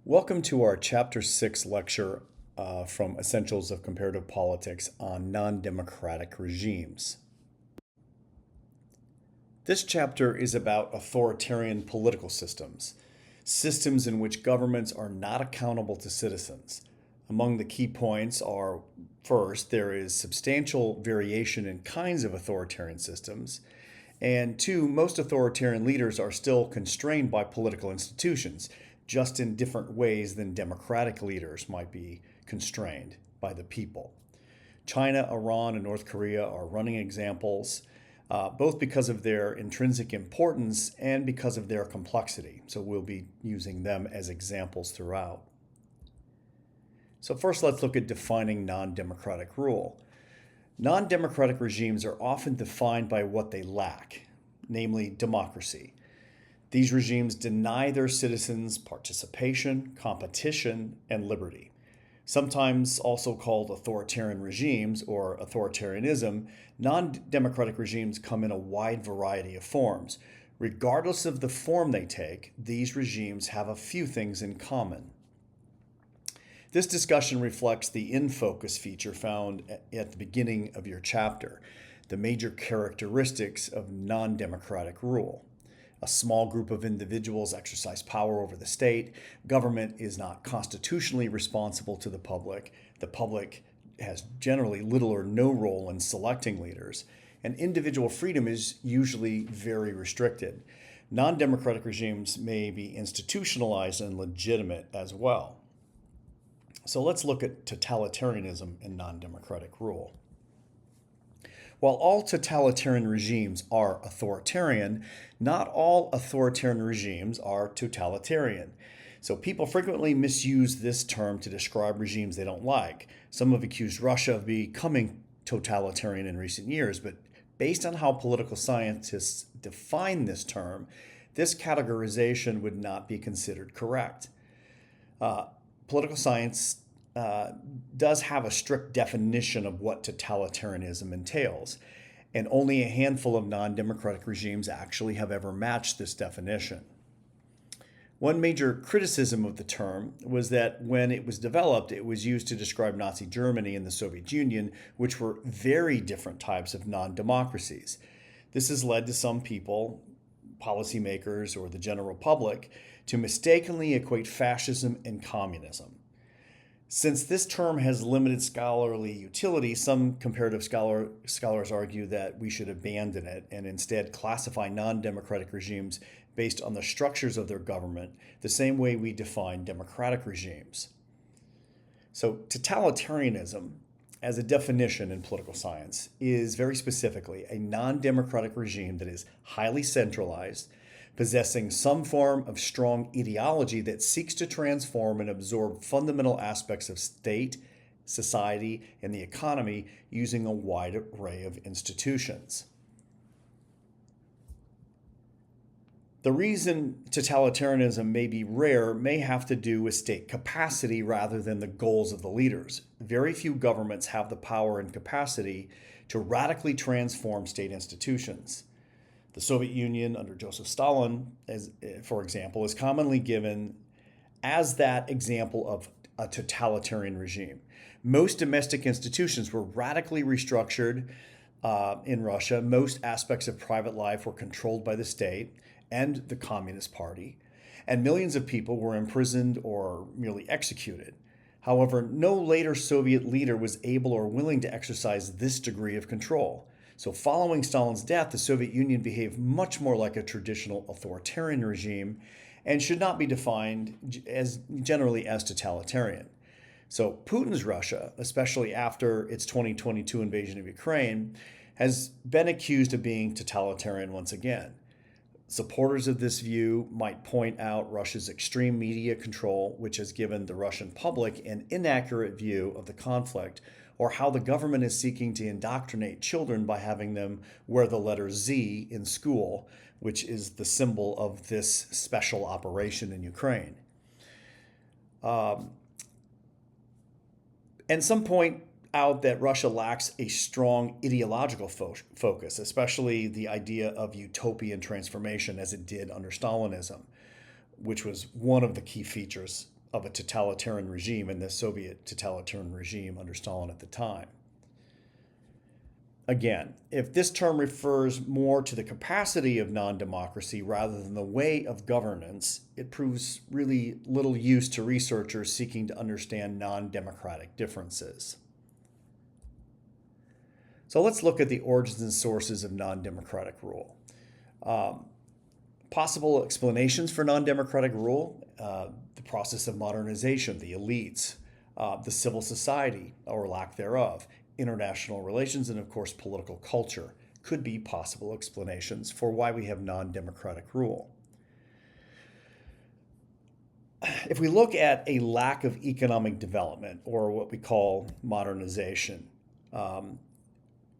Welcome to our Chapter 6 lecture from Essentials of Comparative Politics on non-democratic regimes. This chapter is about authoritarian political systems, systems in which governments are not accountable to citizens. Among the key points are, first, there is substantial variation in kinds of authoritarian systems, and two, most authoritarian leaders are still constrained by political institutions, just in different ways than democratic leaders might be constrained by the people. China, Iran, and North Korea are running examples, both because of their intrinsic importance and because of their complexity. So we'll be using them as examples throughout. So first, let's look at defining non-democratic rule. Non-democratic regimes are often defined by what they lack, namely democracy. These regimes deny their citizens participation, competition, and liberty. Sometimes also called authoritarian regimes or authoritarianism, non-democratic regimes come in a wide variety of forms. Regardless of the form they take, these regimes have a few things in common. This discussion reflects the in focus feature found at the beginning of your chapter, the major characteristics of non-democratic rule. A small group of individuals exercise power over the state. Government is not constitutionally responsible to the public. The public has generally little or no role in selecting leaders. And individual freedom is usually very restricted. Non-democratic regimes may be institutionalized and legitimate as well. So let's look at totalitarianism and non-democratic rule. While all totalitarian regimes are authoritarian, not all authoritarian regimes are totalitarian. So people frequently misuse this term to describe regimes they don't like. Some have accused Russia of becoming totalitarian in recent years, but based on how political scientists define this term, this categorization would not be considered correct. Political science does have a strict definition of what totalitarianism entails, and only a handful of non-democratic regimes actually have ever matched this definition. One major criticism of the term was that when it was developed, it was used to describe Nazi Germany and the Soviet Union, which were very different types of non-democracies. This has led to some people, policymakers, or the general public, to mistakenly equate fascism and communism. Since this term has limited scholarly utility, some comparative scholars argue that we should abandon it and instead classify non-democratic regimes based on the structures of their government, the same way we define democratic regimes. So totalitarianism, as a definition in political science, is very specifically a non-democratic regime that is highly centralized, possessing some form of strong ideology that seeks to transform and absorb fundamental aspects of state, society, and the economy using a wide array of institutions. The reason totalitarianism may be rare may have to do with state capacity rather than the goals of the leaders. Very few governments have the power and capacity to radically transform state institutions. The Soviet Union under Joseph Stalin, for example, is commonly given as that example of a totalitarian regime. Most domestic institutions were radically restructured in Russia. Most aspects of private life were controlled by the state and the Communist Party, and millions of people were imprisoned or merely executed. However, no later Soviet leader was able or willing to exercise this degree of control. So following Stalin's death, the Soviet Union behaved much more like a traditional authoritarian regime and should not be defined as generally as totalitarian. So Putin's Russia, especially after its 2022 invasion of Ukraine, has been accused of being totalitarian once again. Supporters of this view might point out Russia's extreme media control, which has given the Russian public an inaccurate view of the conflict, or how the government is seeking to indoctrinate children by having them wear the letter Z in school, which is the symbol of this special operation in Ukraine. And some point out that Russia lacks a strong ideological focus, especially the idea of utopian transformation as it did under Stalinism, which was one of the key features of a totalitarian regime and the Soviet totalitarian regime under Stalin at the time. Again, if this term refers more to the capacity of non-democracy rather than the way of governance, it proves really little use to researchers seeking to understand non-democratic differences. So let's look at the origins and sources of non-democratic rule. Possible explanations for non-democratic rule, the process of modernization, the elites, the civil society, or lack thereof, international relations, and of course political culture could be possible explanations for why we have non-democratic rule. If we look at a lack of economic development, or what we call modernization,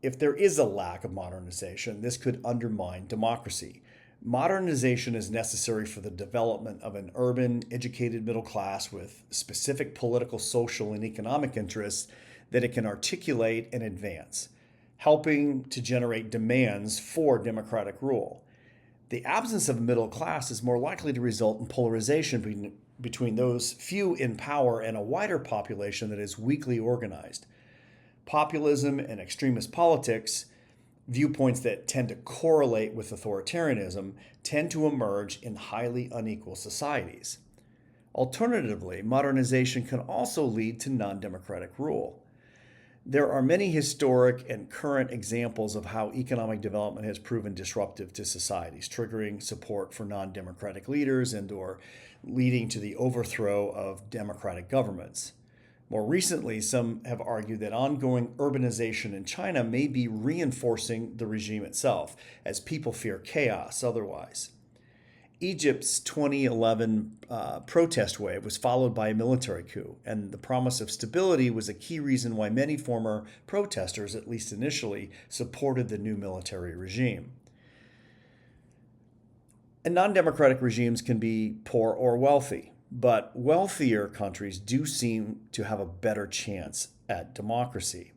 if there is a lack of modernization, this could undermine democracy. Modernization is necessary for the development of an urban, educated middle class with specific political, social, and economic interests that it can articulate and advance, helping to generate demands for democratic rule. The absence of a middle class is more likely to result in polarization between those few in power and a wider population that is weakly organized. Populism and extremist politics, viewpoints that tend to correlate with authoritarianism, tend to emerge in highly unequal societies. Alternatively, modernization can also lead to non-democratic rule. There are many historic and current examples of how economic development has proven disruptive to societies, triggering support for non-democratic leaders and/or leading to the overthrow of democratic governments. More recently, some have argued that ongoing urbanization in China may be reinforcing the regime itself, as people fear chaos otherwise. Egypt's 2011 protest wave was followed by a military coup, and the promise of stability was a key reason why many former protesters, at least initially, supported the new military regime. And non-democratic regimes can be poor or wealthy, but wealthier countries do seem to have a better chance at democracy.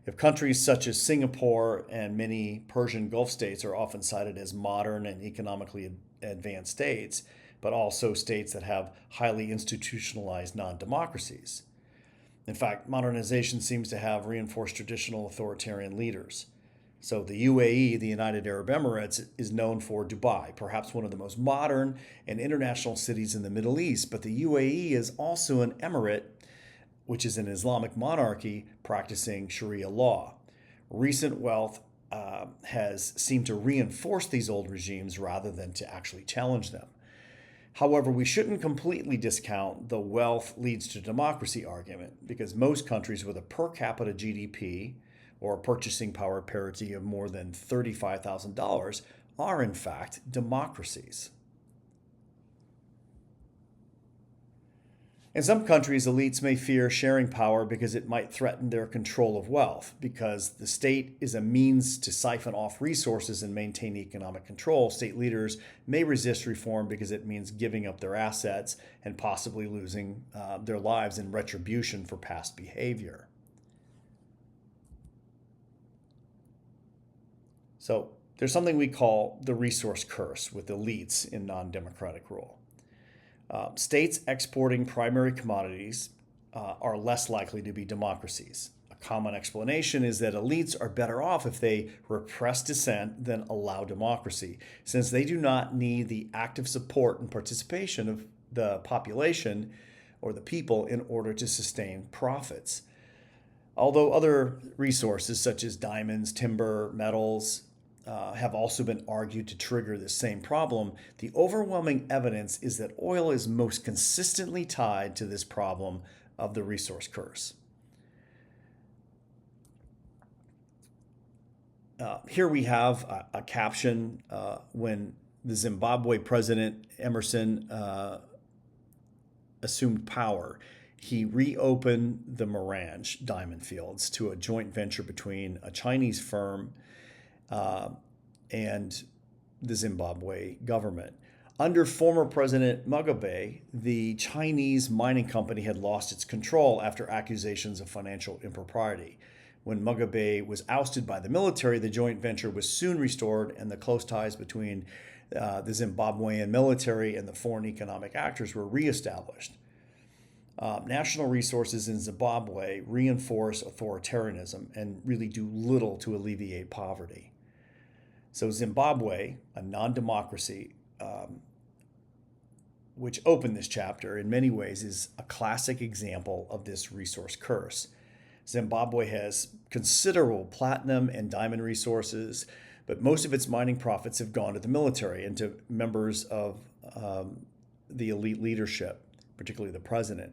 If countries such as Singapore and many Persian Gulf states are often cited as modern and economically advanced states, but also states that have highly institutionalized non-democracies. In fact, modernization seems to have reinforced traditional authoritarian leaders. So the UAE, the United Arab Emirates, is known for Dubai, perhaps one of the most modern and international cities in the Middle East, but the UAE is also an emirate, which is an Islamic monarchy practicing Sharia law. Recent wealth has seemed to reinforce these old regimes rather than to actually challenge them. However, we shouldn't completely discount the wealth leads to democracy argument, because most countries with a per capita GDP or purchasing power parity of more than $35,000 are in fact democracies. In some countries, elites may fear sharing power because it might threaten their control of wealth. Because the state is a means to siphon off resources and maintain economic control, state leaders may resist reform because it means giving up their assets and possibly losing their lives in retribution for past behavior. So there's something we call the resource curse with elites in non-democratic rule. States exporting primary commodities are less likely to be democracies. A common explanation is that elites are better off if they repress dissent than allow democracy, since they do not need the active support and participation of the population or the people in order to sustain profits. Although other resources such as diamonds, timber, metals, have also been argued to trigger the same problem, the overwhelming evidence is that oil is most consistently tied to this problem of the resource curse. Here we have a caption when the Zimbabwe president Emerson assumed power. He reopened the Morange diamond fields to a joint venture between a Chinese firm and the Zimbabwe government. Under former President Mugabe, the Chinese mining company had lost its control after accusations of financial impropriety. When Mugabe was ousted by the military, the joint venture was soon restored, and the close ties between the Zimbabwean military and the foreign economic actors were reestablished. National resources in Zimbabwe reinforce authoritarianism and really do little to alleviate poverty. So Zimbabwe, a non-democracy, which opened this chapter, in many ways is a classic example of this resource curse. Zimbabwe has considerable platinum and diamond resources, but most of its mining profits have gone to the military and to members of the elite leadership, particularly the president.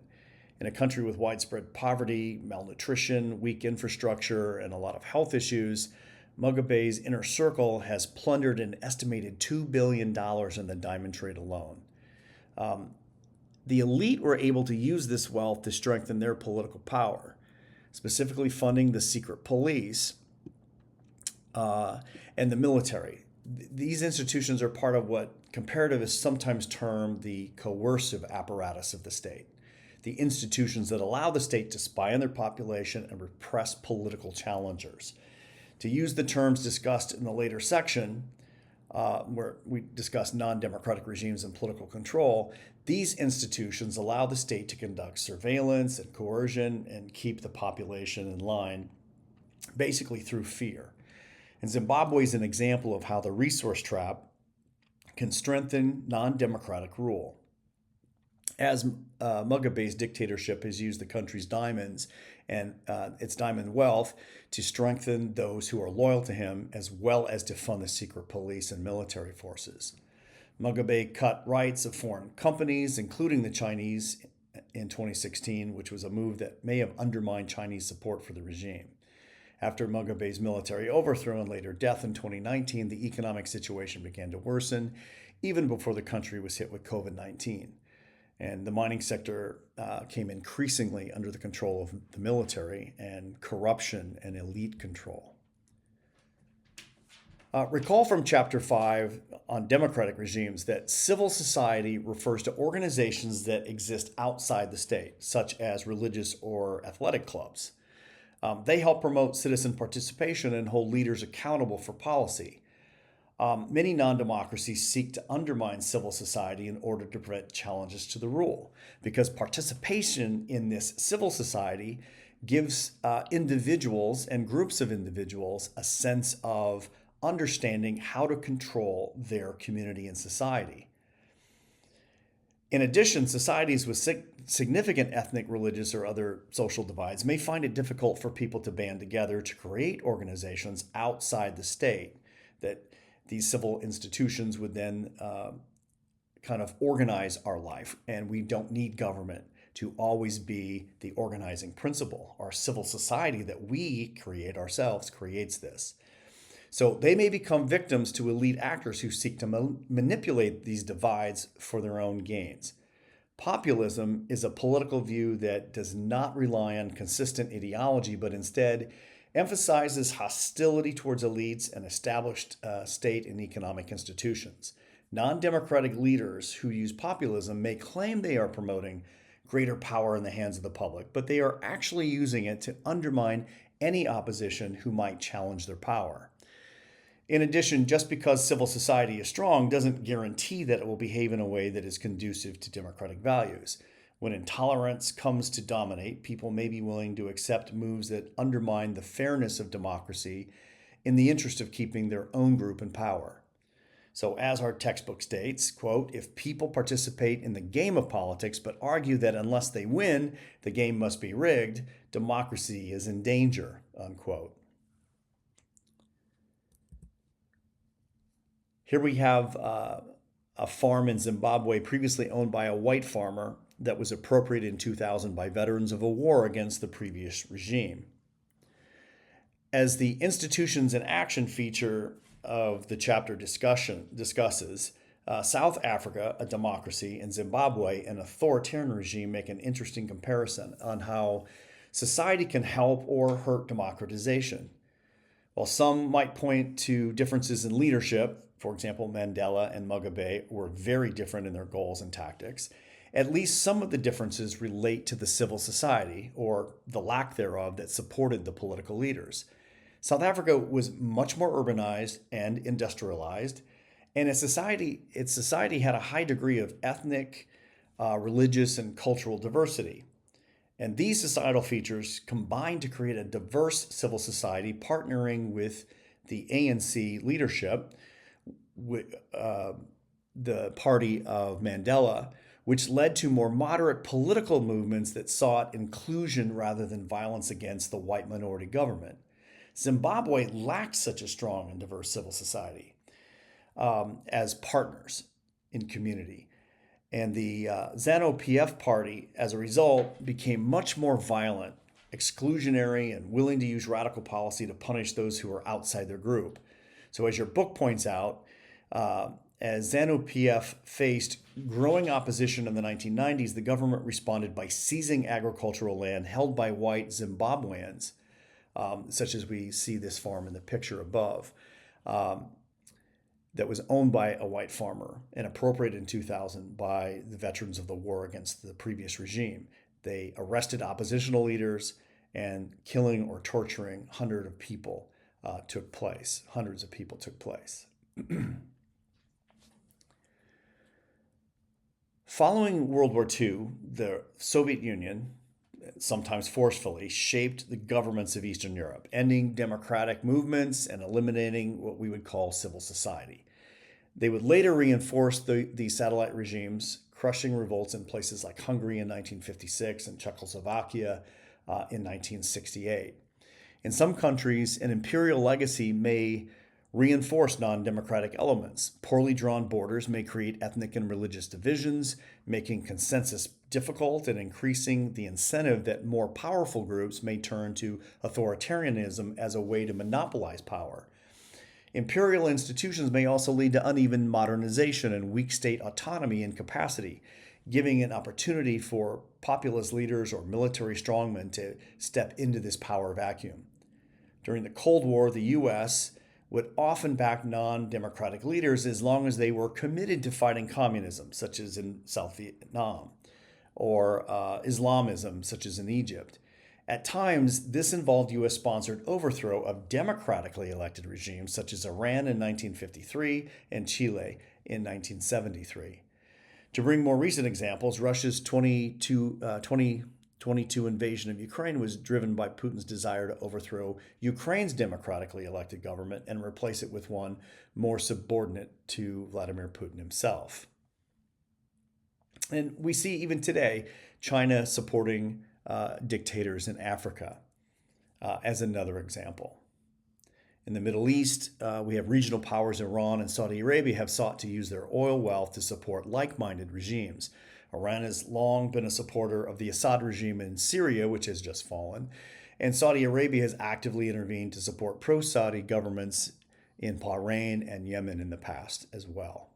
In a country with widespread poverty, malnutrition, weak infrastructure, and a lot of health issues, Mugabe's inner circle has plundered an estimated $2 billion in the diamond trade alone. The elite were able to use this wealth to strengthen their political power, specifically funding the secret police and the military. These institutions are part of what Comparative is sometimes termed the coercive apparatus of the state, the institutions that allow the state to spy on their population and repress political challengers. To use the terms discussed in the later section, where we discuss non-democratic regimes and political control, these institutions allow the state to conduct surveillance and coercion and keep the population in line, basically through fear. And Zimbabwe is an example of how the resource trap can strengthen non-democratic rule. As Mugabe's dictatorship has used the country's diamonds and its diamond wealth to strengthen those who are loyal to him, as well as to fund the secret police and military forces. Mugabe cut rights of foreign companies, including the Chinese, in 2016, which was a move that may have undermined Chinese support for the regime. After Mugabe's military overthrow and later death in 2019, the economic situation began to worsen, even before the country was hit with COVID-19. And the mining sector came increasingly under the control of the military and corruption and elite control. Recall from Chapter 5 on democratic regimes that civil society refers to organizations that exist outside the state, such as religious or athletic clubs. They help promote citizen participation and hold leaders accountable for policy. Many non-democracies seek to undermine civil society in order to prevent challenges to the rule, because participation in this civil society gives individuals and groups of individuals a sense of understanding how to control their community and society. In addition, societies with significant ethnic, religious, or other social divides may find it difficult for people to band together to create organizations outside the state that these civil institutions would then kind of organize our life. And we don't need government to always be the organizing principle. Our civil society that we create ourselves creates this. So they may become victims to elite actors who seek to manipulate these divides for their own gains. Populism is a political view that does not rely on consistent ideology, but instead emphasizes hostility towards elites and established state and economic institutions. Non-democratic leaders who use populism may claim they are promoting greater power in the hands of the public, but they are actually using it to undermine any opposition who might challenge their power. In addition, just because civil society is strong doesn't guarantee that it will behave in a way that is conducive to democratic values. When intolerance comes to dominate, people may be willing to accept moves that undermine the fairness of democracy in the interest of keeping their own group in power. So as our textbook states, quote, if people participate in the game of politics but argue that unless they win, the game must be rigged, democracy is in danger, unquote. Here we have a farm in Zimbabwe previously owned by a white farmer that was appropriated in 2000 by veterans of a war against the previous regime. As the institutions and action feature of the chapter discusses, South Africa, a democracy, and Zimbabwe, an authoritarian regime, make an interesting comparison on how society can help or hurt democratization. While some might point to differences in leadership, for example, Mandela and Mugabe were very different in their goals and tactics, at least some of the differences relate to the civil society, or the lack thereof, that supported the political leaders. South Africa was much more urbanized and industrialized, and its society had a high degree of ethnic, religious, and cultural diversity. And these societal features combine to create a diverse civil society, partnering with the ANC leadership, the party of Mandela, which led to more moderate political movements that sought inclusion rather than violence against the white minority government. Zimbabwe lacked such a strong and diverse civil society as partners in community. And the ZANU-PF party, as a result, became much more violent, exclusionary, and willing to use radical policy to punish those who were outside their group. So as your book points out, as ZANU-PF faced growing opposition in the 1990s, the government responded by seizing agricultural land held by white Zimbabweans, such as we see this farm in the picture above, that was owned by a white farmer and appropriated in 2000 by the veterans of the war against the previous regime. They arrested oppositional leaders, and killing or torturing hundreds of people took place. Following World War II, the Soviet Union, sometimes forcefully, shaped the governments of Eastern Europe, ending democratic movements and eliminating what we would call civil society. They would later reinforce these satellite regimes, crushing revolts in places like Hungary in 1956 and Czechoslovakia in 1968. In some countries, an imperial legacy may reinforce non-democratic elements. Poorly drawn borders may create ethnic and religious divisions, making consensus difficult and increasing the incentive that more powerful groups may turn to authoritarianism as a way to monopolize power. Imperial institutions may also lead to uneven modernization and weak state autonomy and capacity, giving an opportunity for populist leaders or military strongmen to step into this power vacuum. During the Cold War, the U.S. would often back non-democratic leaders as long as they were committed to fighting communism, such as in South Vietnam, or Islamism, such as in Egypt. At times, this involved U.S.-sponsored overthrow of democratically elected regimes, such as Iran in 1953 and Chile in 1973. To bring more recent examples, Russia's 2022 invasion of Ukraine was driven by Putin's desire to overthrow Ukraine's democratically elected government and replace it with one more subordinate to Vladimir Putin himself. And we see even today China supporting dictators in Africa as another example. In the Middle East, we have regional powers. Iran and Saudi Arabia have sought to use their oil wealth to support like-minded regimes. Iran has long been a supporter of the Assad regime in Syria, which has just fallen, and Saudi Arabia has actively intervened to support pro-Saudi governments in Bahrain and Yemen in the past as well.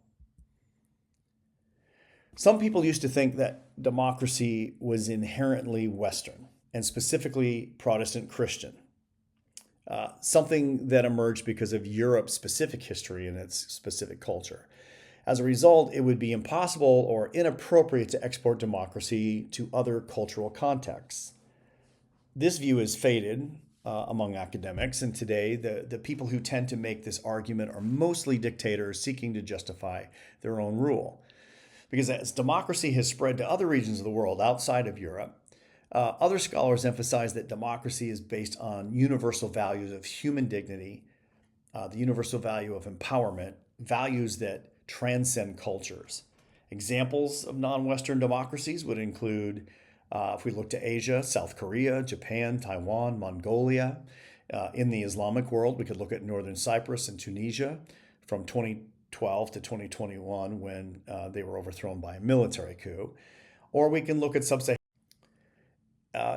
Some people used to think that democracy was inherently Western, and specifically Protestant Christian. Something that emerged because of Europe's specific history and its specific culture. As a result, it would be impossible or inappropriate to export democracy to other cultural contexts. This view is faded among academics, and today the people who tend to make this argument are mostly dictators seeking to justify their own rule. Because as democracy has spread to other regions of the world outside of Europe, other scholars emphasize that democracy is based on universal values of human dignity, the universal value of empowerment, values that transcend cultures. Examples of non-Western democracies would include, if we look to Asia, South Korea, Japan, Taiwan, Mongolia. In the Islamic world, we could look at Northern Cyprus and Tunisia from 2012 to 2021 when they were overthrown by a military coup. Or we can look at sub-Saharan.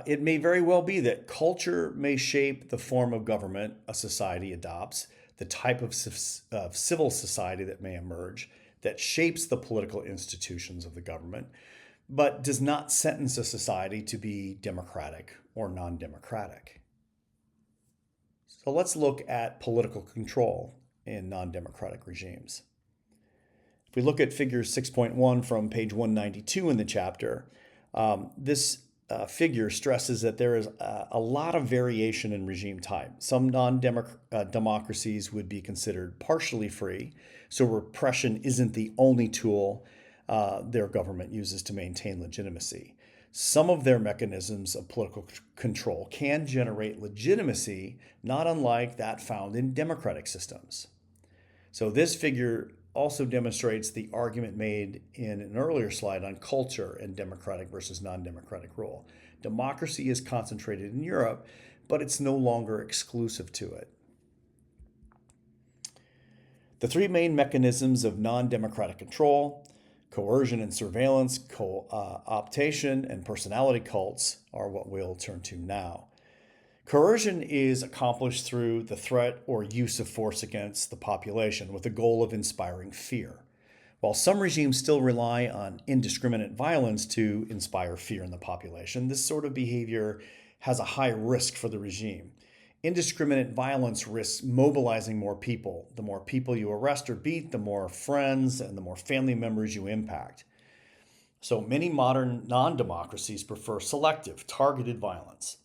It may very well be that culture may shape the form of government a society adopts, the type of civil society that may emerge, that shapes the political institutions of the government, but does not sentence a society to be democratic or non-democratic. So let's look at political control in non-democratic regimes. If we look at figure 6.1 from page 192 in the chapter, this figure stresses that there is a lot of variation in regime type. Some non-democracies would be considered partially free, so repression isn't the only tool their government uses to maintain legitimacy. Some of their mechanisms of political control can generate legitimacy, not unlike that found in democratic systems. So this figure also demonstrates the argument made in an earlier slide on culture and democratic versus non-democratic rule. Democracy is concentrated in Europe, but it's no longer exclusive to it. The three main mechanisms of non-democratic control, coercion and surveillance, co-optation, and personality cults, are what we'll turn to now. Coercion is accomplished through the threat or use of force against the population with the goal of inspiring fear. While some regimes still rely on indiscriminate violence to inspire fear in the population, this sort of behavior has a high risk for the regime. Indiscriminate violence risks mobilizing more people. The more people you arrest or beat, the more friends and the more family members you impact. So many modern non-democracies prefer selective, targeted violence,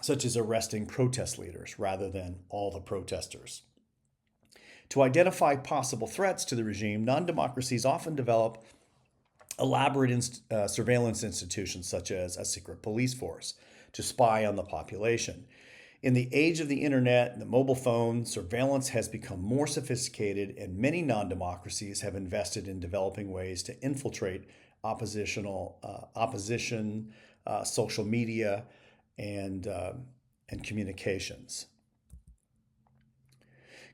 such as arresting protest leaders rather than all the protesters. To identify possible threats to the regime, non-democracies often develop elaborate surveillance institutions such as a secret police force to spy on the population. In the age of the internet and the mobile phone, surveillance has become more sophisticated, and many non-democracies have invested in developing ways to infiltrate opposition, social media, and communications.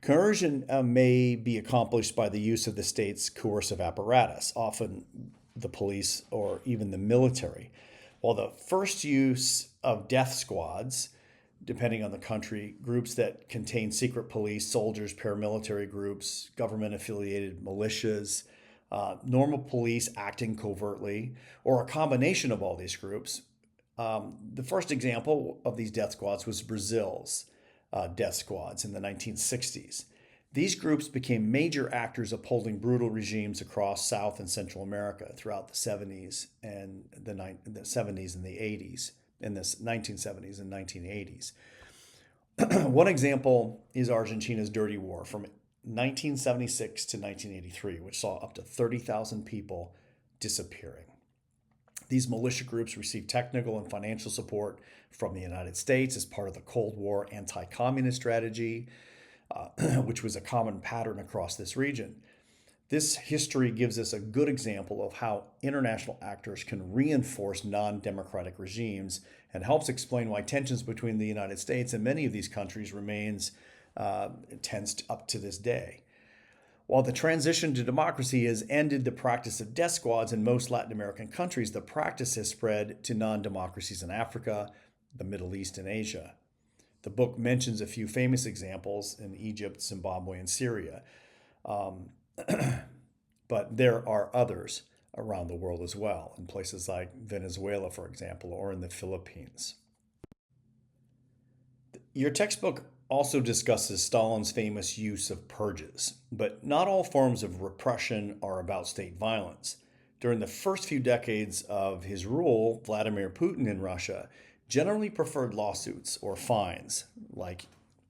Coercion may be accomplished by the use of the state's coercive apparatus, often the police or even the military, while the first use of death squads, depending on the country, groups that contain secret police, soldiers, paramilitary groups, government-affiliated militias, normal police acting covertly, or a combination of all these groups. The first example of these death squads was Brazil's death squads in the 1960s. These groups became major actors upholding brutal regimes across South and Central America throughout the 70s and the 70s and the 80s, in the 1970s and 1980s. One example is Argentina's Dirty War from 1976 to 1983, which saw up to 30,000 people disappearing. These militia groups received technical and financial support from the United States as part of the Cold War anti-communist strategy, which was a common pattern across this region. This history gives us a good example of how international actors can reinforce non-democratic regimes and helps explain why tensions between the United States and many of these countries remains tense up to this day. While the transition to democracy has ended the practice of death squads in most Latin American countries, the practice has spread to non-democracies in Africa, the Middle East, and Asia. The book mentions a few famous examples in Egypt, Zimbabwe, and Syria. But there are others around the world as well, in places like Venezuela, for example, or in the Philippines. Your textbook also discusses Stalin's famous use of purges, but not all forms of repression are about state violence. During the first few decades of his rule, Vladimir Putin in Russia generally preferred lawsuits or fines, like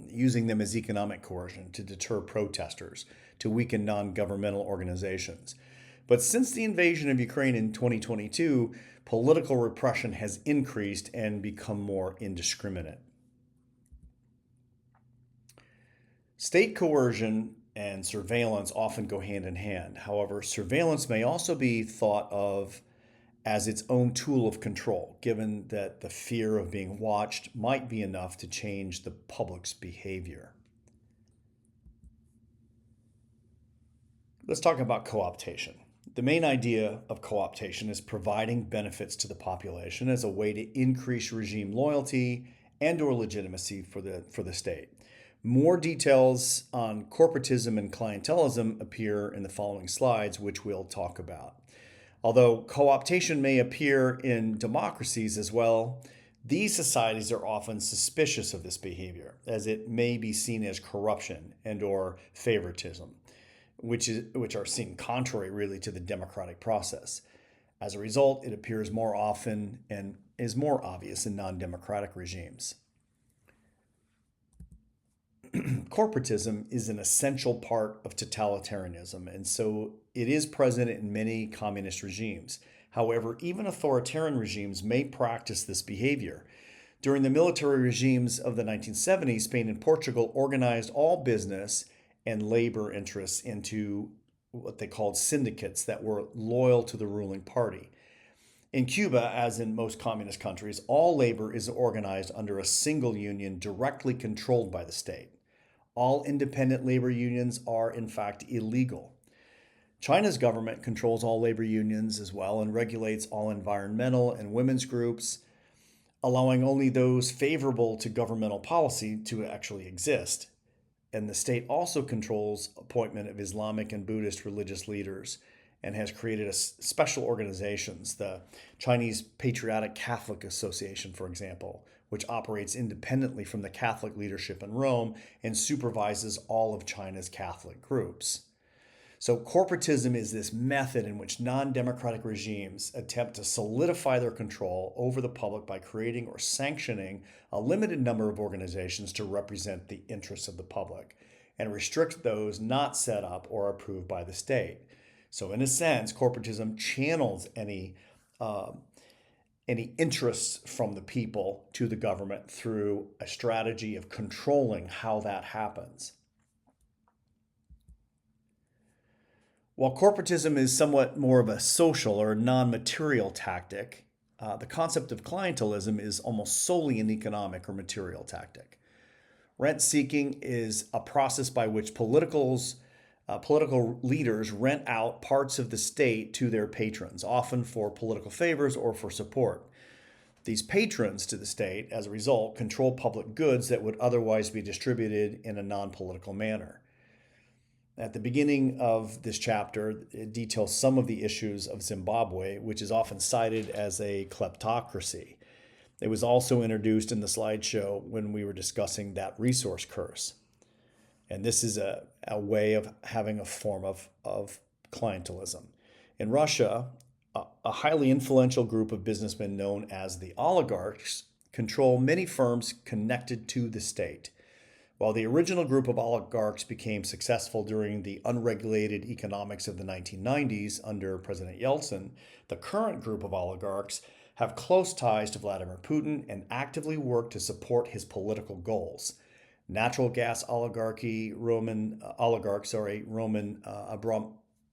using them as economic coercion to deter protesters, to weaken non-governmental organizations. But since the invasion of Ukraine in 2022, political repression has increased and become more indiscriminate. State coercion and surveillance often go hand in hand. However, surveillance may also be thought of as its own tool of control, given that the fear of being watched might be enough to change the public's behavior. Let's talk about co-optation. The main idea of co-optation is providing benefits to the population as a way to increase regime loyalty and/or legitimacy for the state. More details on corporatism and clientelism appear in the following slides, which we'll talk about. Although co-optation may appear in democracies as well, these societies are often suspicious of this behavior, as it may be seen as corruption and/or favoritism, which are seen contrary really to the democratic process. As a result, it appears more often and is more obvious in non-democratic regimes. Corporatism is an essential part of totalitarianism, and so it is present in many communist regimes. However, even authoritarian regimes may practice this behavior. During the military regimes of the 1970s, Spain and Portugal organized all business and labor interests into what they called syndicates that were loyal to the ruling party. In Cuba, as in most communist countries, all labor is organized under a single union directly controlled by the state. All independent labor unions are, in fact, illegal. China's government controls all labor unions as well and regulates all environmental and women's groups, allowing only those favorable to governmental policy to actually exist. And the state also controls appointment of Islamic and Buddhist religious leaders and has created special organizations, the Chinese Patriotic Catholic Association, for example, which operates independently from the Catholic leadership in Rome and supervises all of China's Catholic groups. So corporatism is this method in which non-democratic regimes attempt to solidify their control over the public by creating or sanctioning a limited number of organizations to represent the interests of the public and restrict those not set up or approved by the state. So in a sense, corporatism channels any interests from the people to the government through a strategy of controlling how that happens. While corporatism is somewhat more of a social or non-material tactic, the concept of clientelism is almost solely an economic or material tactic. Rent seeking is a process by which political leaders rent out parts of the state to their patrons, often for political favors or for support. These patrons to the state, as a result, control public goods that would otherwise be distributed in a non-political manner. At the beginning of this chapter, it details some of the issues of Zimbabwe, which is often cited as a kleptocracy. It was also introduced in the slideshow when we were discussing that resource curse. And this is a way of having a form of clientelism. In Russia, a highly influential group of businessmen known as the oligarchs control many firms connected to the state. While the original group of oligarchs became successful during the unregulated economics of the 1990s under President Yeltsin, the current group of oligarchs have close ties to Vladimir Putin and actively work to support his political goals. Natural gas Roman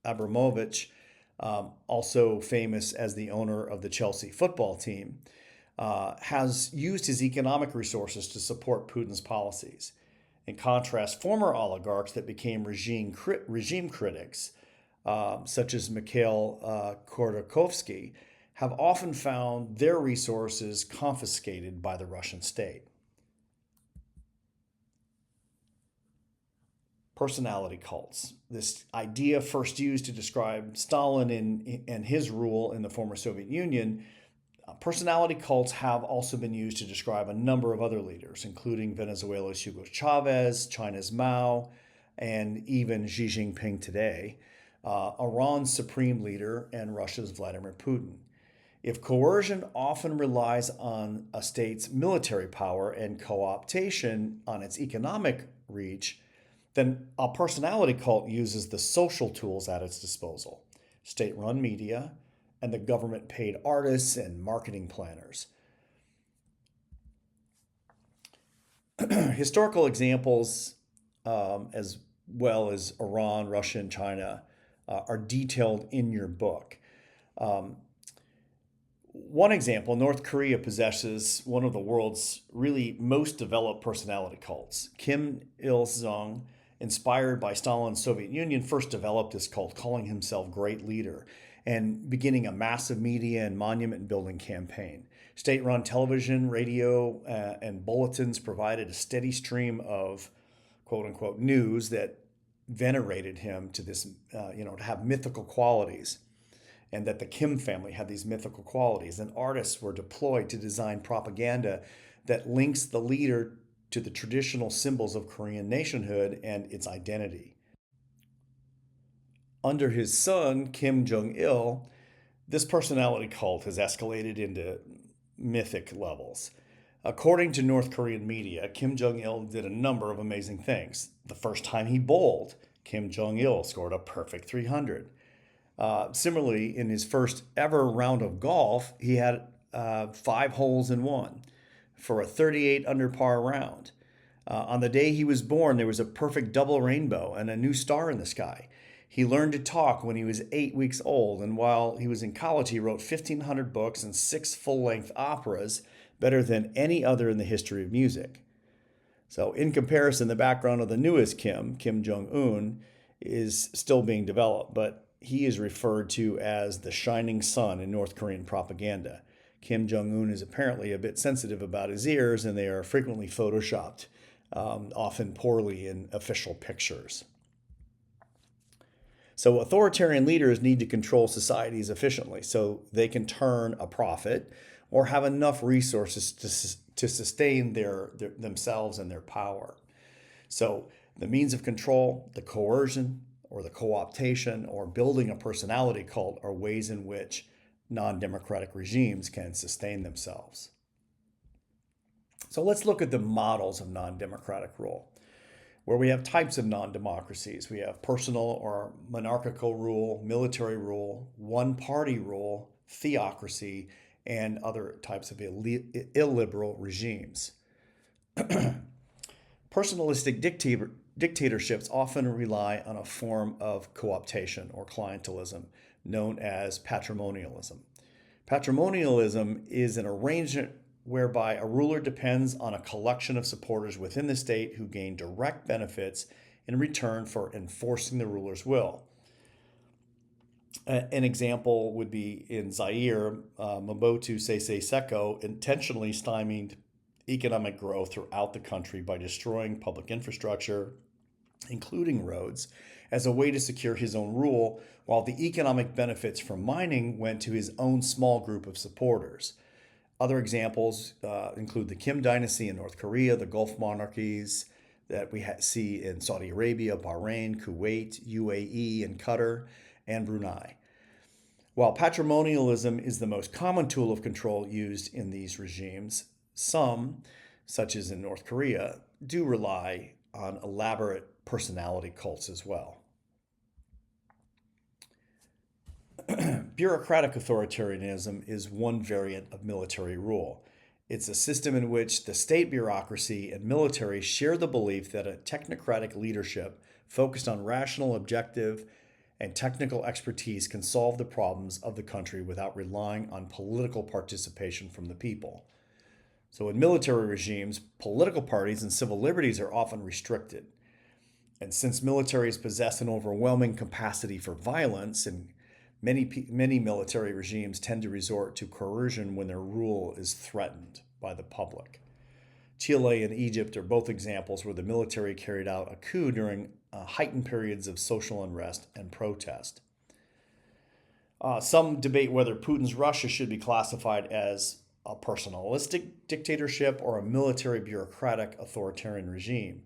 Abramovich, also famous as the owner of the Chelsea football team, has used his economic resources to support Putin's policies. In contrast, former oligarchs that became regime critics, such as Mikhail Khodorkovsky, have often found their resources confiscated by the Russian state. Personality cults. This idea, first used to describe Stalin and his rule in the former Soviet Union, personality cults have also been used to describe a number of other leaders, including Venezuela's Hugo Chavez, China's Mao, and even Xi Jinping today, Iran's supreme leader, and Russia's Vladimir Putin. If coercion often relies on a state's military power and co-optation on its economic reach, then a personality cult uses the social tools at its disposal: state-run media, and the government-paid artists and marketing planners. Historical examples, as well as Iran, Russia, and China, are detailed in your book. One example, North Korea possesses one of the world's really most developed personality cults. Kim Il-sung, inspired by Stalin's Soviet Union, first developed this cult, calling himself Great Leader, and beginning a massive media and monument-building campaign. State-run television, radio, and bulletins provided a steady stream of quote-unquote news that venerated him to this, to have mythical qualities, and that the Kim family had these mythical qualities. And artists were deployed to design propaganda that links the leader to the traditional symbols of Korean nationhood and its identity. Under his son, Kim Jong-il, this personality cult has escalated into mythic levels. According to North Korean media, Kim Jong-il did a number of amazing things. The first time he bowled, Kim Jong-il scored a perfect 300. Similarly, in his first ever round of golf, he had 5 holes in one for a 38 under par round. On the day he was born, there was a perfect double rainbow and a new star in the sky. He learned to talk when he was 8 weeks old, and while he was in college, he wrote 1,500 books and 6 full-length operas, better than any other in the history of music. So in comparison, the background of the newest Kim Jong-un, is still being developed, but he is referred to as the shining sun in North Korean propaganda. Kim Jong-un is apparently a bit sensitive about his ears, and they are frequently photoshopped, often poorly in official pictures. So authoritarian leaders need to control societies efficiently so they can turn a profit or have enough resources to sustain themselves and their power. So the means of control, the coercion or the co-optation or building a personality cult are ways in which non-democratic regimes can sustain themselves. So let's look at the models of non-democratic rule, where we have types of non-democracies. We have personal or monarchical rule, military rule, one-party rule, theocracy, and other types of illiberal regimes. Personalistic dictatorships often rely on a form of co-optation or clientelism known as patrimonialism. Patrimonialism is an arrangement whereby a ruler depends on a collection of supporters within the state who gain direct benefits in return for enforcing the ruler's will. An example would be in Zaire, Mobutu Sese Seko intentionally stymied economic growth throughout the country by destroying public infrastructure, including roads, as a way to secure his own rule, while the economic benefits from mining went to his own small group of supporters. Other examples include the Kim dynasty in North Korea, the Gulf monarchies that we see in Saudi Arabia, Bahrain, Kuwait, UAE, and Qatar, and Brunei. While patrimonialism is the most common tool of control used in these regimes, some, such as in North Korea, do rely on elaborate personality cults as well. Bureaucratic authoritarianism is one variant of military rule. It's a system in which the state bureaucracy and military share the belief that a technocratic leadership focused on rational, objective, and technical expertise can solve the problems of the country without relying on political participation from the people. So in military regimes, political parties and civil liberties are often restricted. And since militaries possess an overwhelming capacity for violence, and many military regimes tend to resort to coercion when their rule is threatened by the public. Chile and Egypt are both examples where the military carried out a coup during heightened periods of social unrest and protest. Some debate whether Putin's Russia should be classified as a personalistic dictatorship or a military bureaucratic authoritarian regime.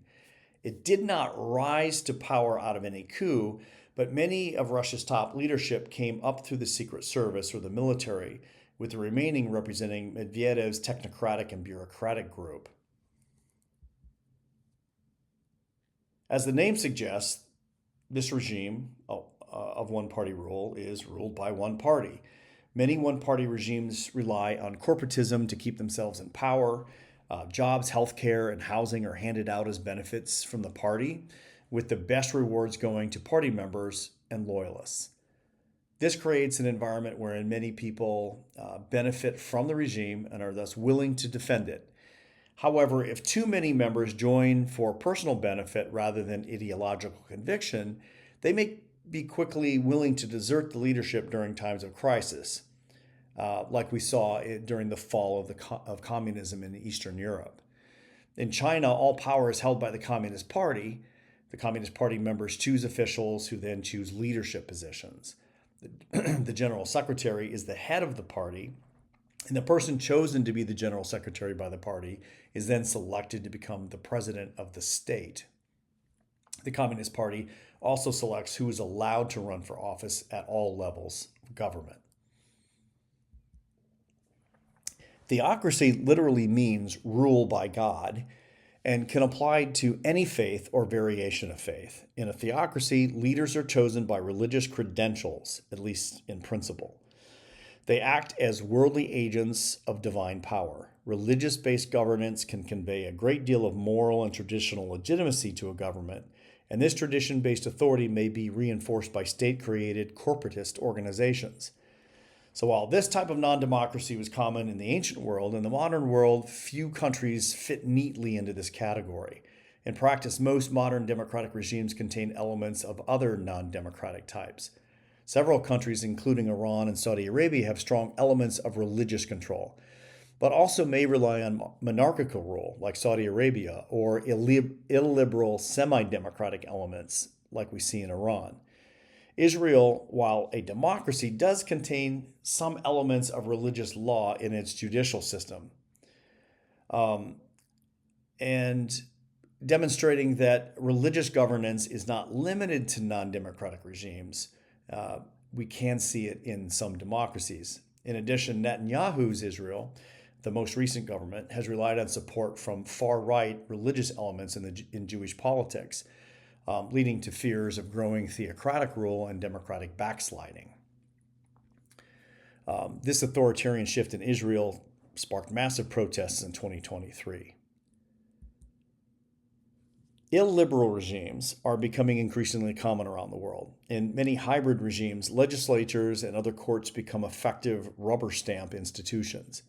It did not rise to power out of any coup, but many of Russia's top leadership came up through the Secret Service or the military, with the remaining representing Medvedev's technocratic and bureaucratic group. As the name suggests, this regime of one-party rule is ruled by one party. Many one-party regimes rely on corporatism to keep themselves in power. Jobs, healthcare, and housing are handed out as benefits from the party, with the best rewards going to party members and loyalists. This creates an environment wherein many people benefit from the regime and are thus willing to defend it. However, if too many members join for personal benefit rather than ideological conviction, they may be quickly willing to desert the leadership during times of crisis, like we saw during the fall of communism in Eastern Europe. In China, all power is held by the Communist Party. The Communist Party members choose officials who then choose leadership positions. The General Secretary is the head of the party, and the person chosen to be the General Secretary by the party is then selected to become the president of the state. The Communist Party also selects who is allowed to run for office at all levels of government. Theocracy literally means rule by God, and can apply to any faith or variation of faith. In a theocracy, leaders are chosen by religious credentials, at least in principle. They act as worldly agents of divine power. Religious-based governance can convey a great deal of moral and traditional legitimacy to a government, and this tradition-based authority may be reinforced by state-created corporatist organizations. So while this type of non-democracy was common in the ancient world, in the modern world, few countries fit neatly into this category. In practice, most modern democratic regimes contain elements of other non-democratic types. Several countries, including Iran and Saudi Arabia, have strong elements of religious control, but also may rely on monarchical rule, like Saudi Arabia, or illiberal semi-democratic elements, like we see in Iran. Israel, while a democracy, does contain some elements of religious law in its judicial system, and demonstrating that religious governance is not limited to non-democratic regimes. We can see it in some democracies. In addition, Netanyahu's Israel, the most recent government, has relied on support from far-right religious elements in Jewish politics, leading to fears of growing theocratic rule and democratic backsliding. This authoritarian shift in Israel sparked massive protests in 2023. Illiberal regimes are becoming increasingly common around the world. In many hybrid regimes, legislatures and other courts become effective rubber stamp institutions,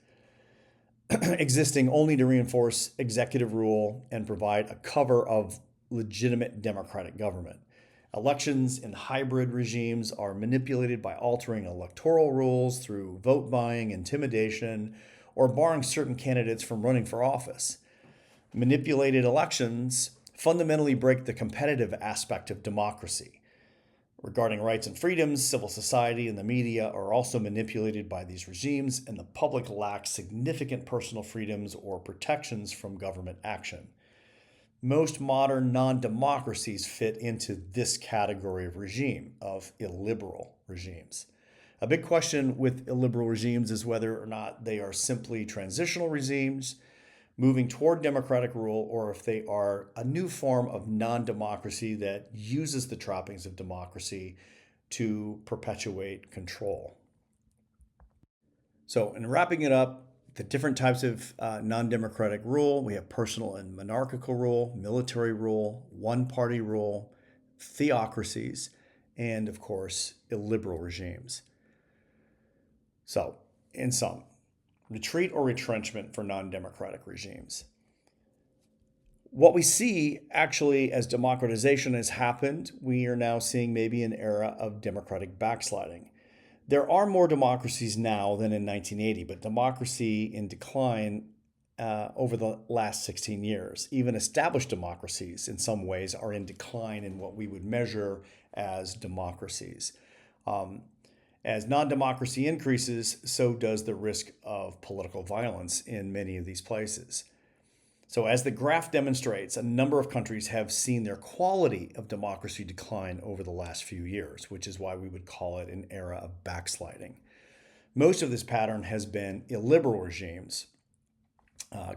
existing only to reinforce executive rule and provide a cover of legitimate democratic government. Elections in hybrid regimes are manipulated by altering electoral rules through vote buying, intimidation, or barring certain candidates from running for office. Manipulated elections fundamentally break the competitive aspect of democracy. Regarding rights and freedoms, civil society and the media are also manipulated by these regimes, and the public lacks significant personal freedoms or protections from government action. Most modern non-democracies fit into this category of regime, of illiberal regimes. A big question with illiberal regimes is whether or not they are simply transitional regimes moving toward democratic rule, or if they are a new form of non-democracy that uses the trappings of democracy to perpetuate control. So, in wrapping it up, the different types of non-democratic rule, we have personal and monarchical rule, military rule, one-party rule, theocracies, and of course, illiberal regimes. So, in sum, retreat or retrenchment for non-democratic regimes. What we see actually as democratization has happened, we are now seeing maybe an era of democratic backsliding. There are more democracies now than in 1980, but democracy in decline over the last 16 years. Even established democracies in some ways are in decline in what we would measure as democracies. As non-democracy increases, so does the risk of political violence in many of these places. So as the graph demonstrates, a number of countries have seen their quality of democracy decline over the last few years, which is why we would call it an era of backsliding. Most of this pattern has been illiberal regimes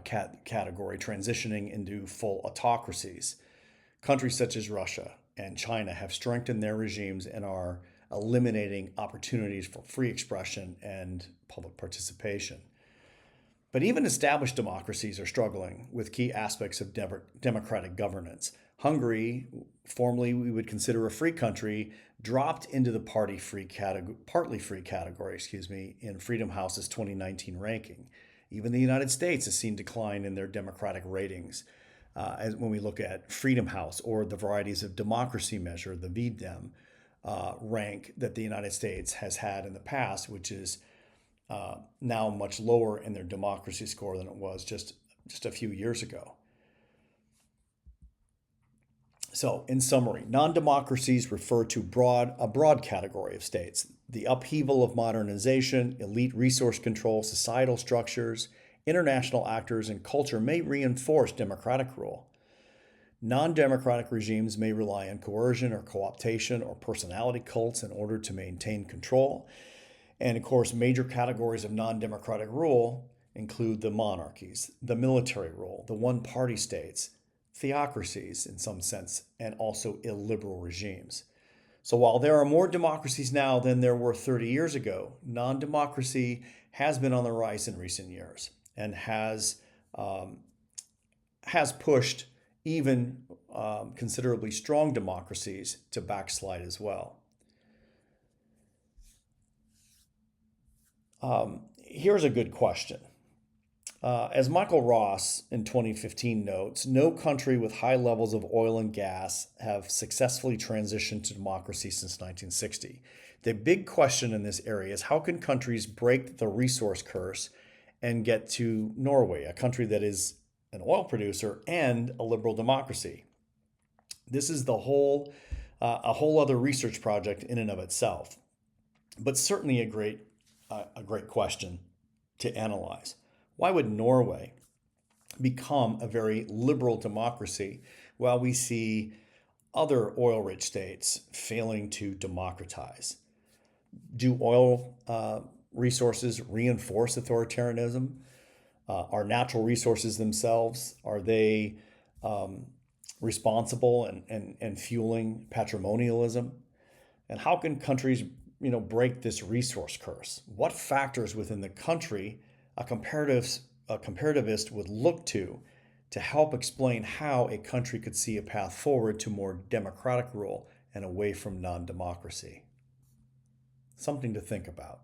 category, transitioning into full autocracies. Countries such as Russia and China have strengthened their regimes and are eliminating opportunities for free expression and public participation. But even established democracies are struggling with key aspects of democratic governance. Hungary, formerly we would consider a free country, dropped into the partly free category, in Freedom House's 2019 ranking. Even the United States has seen decline in their democratic ratings. When we look at Freedom House or the varieties of democracy measure, the VDEM rank that the United States has had in the past, which is now much lower in their democracy score than it was just a few years ago. So, in summary, non-democracies refer to a broad category of states. The upheaval of modernization, elite resource control, societal structures, international actors, and culture may reinforce democratic rule. Non-democratic regimes may rely on coercion or co-optation or personality cults in order to maintain control. And of course, major categories of non-democratic rule include the monarchies, the military rule, the one-party states, theocracies in some sense, and also illiberal regimes. So while there are more democracies now than there were 30 years ago, non-democracy has been on the rise in recent years and has pushed even considerably strong democracies to backslide as well. Here's a good question. As Michael Ross in 2015 notes, no country with high levels of oil and gas have successfully transitioned to democracy since 1960. The big question in this area is how can countries break the resource curse and get to Norway, a country that is an oil producer and a liberal democracy? This is a whole other research project in and of itself, but certainly a great question to analyze. Why would Norway become a very liberal democracy while we see other oil-rich states failing to democratize? Do oil resources reinforce authoritarianism? Are natural resources themselves, are they responsible and fueling patrimonialism? And how can countries break this resource curse? What factors within the country a comparativist would look to help explain how a country could see a path forward to more democratic rule and away from non-democracy? Something to think about.